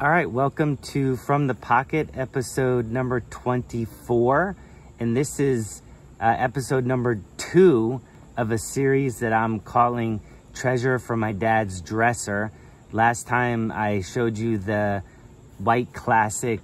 All right, welcome to From the Pocket, episode number 24. And this is episode number 2 of a series that I'm calling Treasure from My Dad's Dresser. Last time I showed you the white classic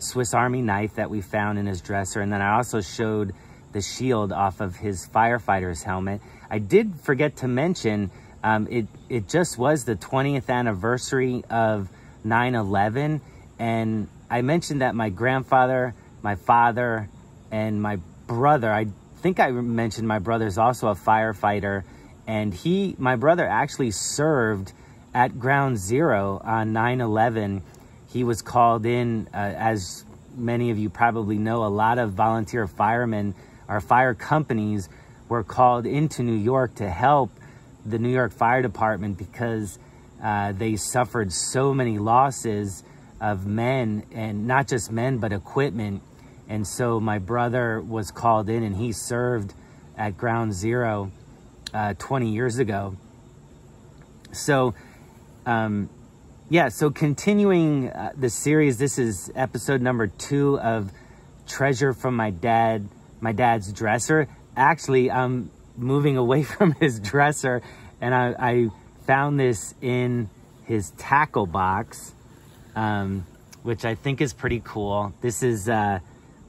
Swiss Army knife that we found in his dresser. And then I also showed the shield off of his firefighter's helmet. I did forget to mention, it just was the 20th anniversary of 9/11, and I mentioned that my grandfather, my father, and my brother, I think I mentioned my brother's also a firefighter, and my brother actually served at Ground Zero on 9/11. He was called in, as many of you probably know, a lot of volunteer firemen or fire companies were called into New York to help the New York Fire Department because they suffered so many losses of men, and not just men, but equipment. And so my brother was called in and he served at Ground Zero 20 years ago. So, yeah, so continuing the series, this is episode number 2 of Treasure from My Dad's Dresser. Actually, I'm moving away from his dresser, and I found this in his tackle box, which I think is pretty cool. This is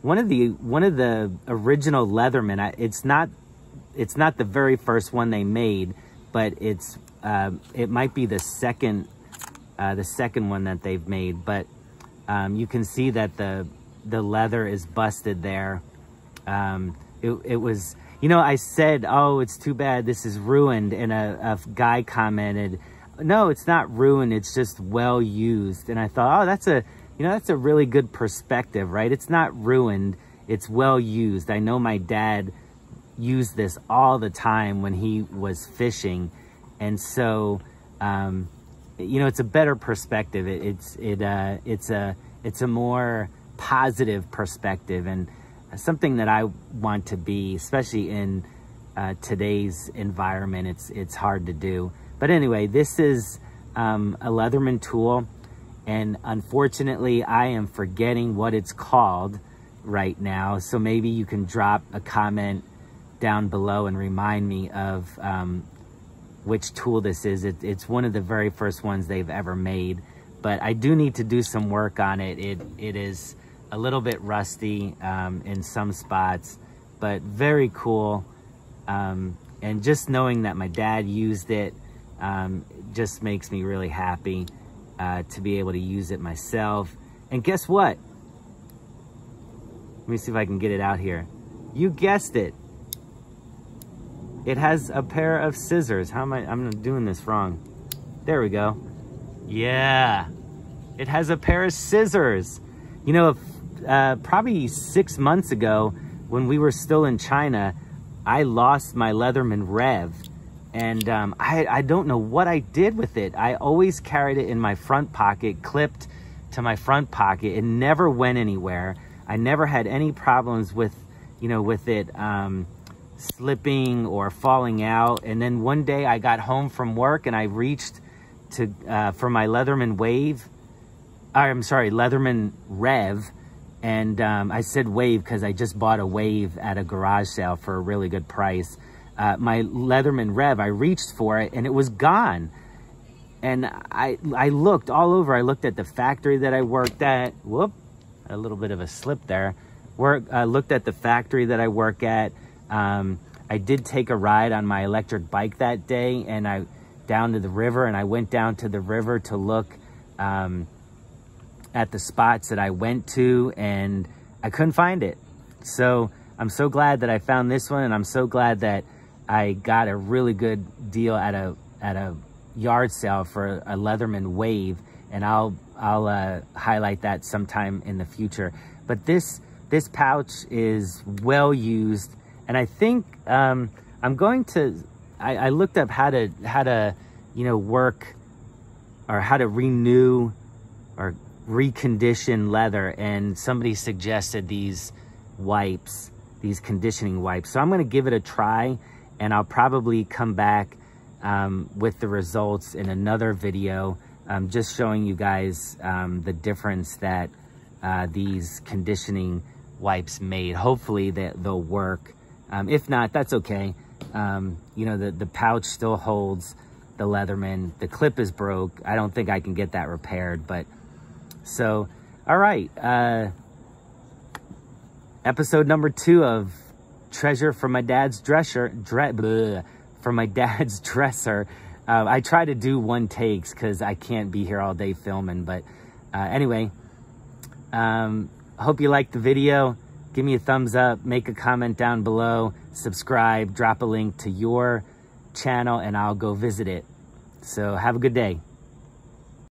one of the original Leatherman. It's not the very first one they made, but it might be the second one that they've made. But you can see that the leather is busted there. It was. You know, I said, oh, it's too bad this is ruined, and a guy commented, no, it's not ruined, it's just well used. And I thought, oh, that's a really good perspective, right? It's not ruined, it's well used. I know my dad used this all the time when he was fishing, and so you know, it's a better perspective. It's a more positive perspective, and something that I want to be, especially in today's environment. It's hard to do. But anyway, this is a Leatherman tool, and unfortunately I am forgetting what it's called right now. So maybe you can drop a comment down below and remind me of which tool this is. It's one of the very first ones they've ever made, but I do need to do some work on it. It is a little bit rusty in some spots, but very cool. And just knowing that my dad used it just makes me really happy to be able to use it myself. And guess what? Let me see if I can get it out here. You guessed it. It has a pair of scissors. I'm doing this wrong. There we go. Yeah. It has a pair of scissors. You know, probably 6 months ago, when we were still in China, I lost my Leatherman Rev, and I don't know what I did with it. I always carried it in my front pocket, clipped to my front pocket. It never went anywhere. I never had any problems with, you know, with it slipping or falling out. And then one day I got home from work and I reached to for my Leatherman Leatherman Rev. And I said Wave because I just bought a Wave at a garage sale for a really good price. My Leatherman Rev, I reached for it and it was gone. And I looked all over. I looked at the factory that I worked at. Whoop, a little bit of a slip there. I looked at the factory that I work at. I did take a ride on my electric bike that day, and down to the river, and I went down to the river to look at the spots that I went to, and I couldn't find it. So I'm so glad that I found this one, and I'm so glad that I got a really good deal at a yard sale for a Leatherman Wave, and I'll highlight that sometime in the future. But this pouch is well used, and I think I'm going to. I looked up how to work, or how to renew or recondition leather, and somebody suggested these wipes, these conditioning wipes. So I'm going to give it a try, and I'll probably come back with the results in another video just showing you guys the difference that these conditioning wipes made. Hopefully they'll work. If not, that's okay. You know, the pouch still holds the Leatherman. The clip is broke. I don't think I can get that repaired, but so, all right. Episode number 2 of Treasure from my dad's dresser. From my dad's dresser. I try to do one takes because I can't be here all day filming, but anyway, hope you liked the video. Give me a thumbs up, make a comment down below, subscribe, drop a link to your channel, and I'll go visit it. So have a good day.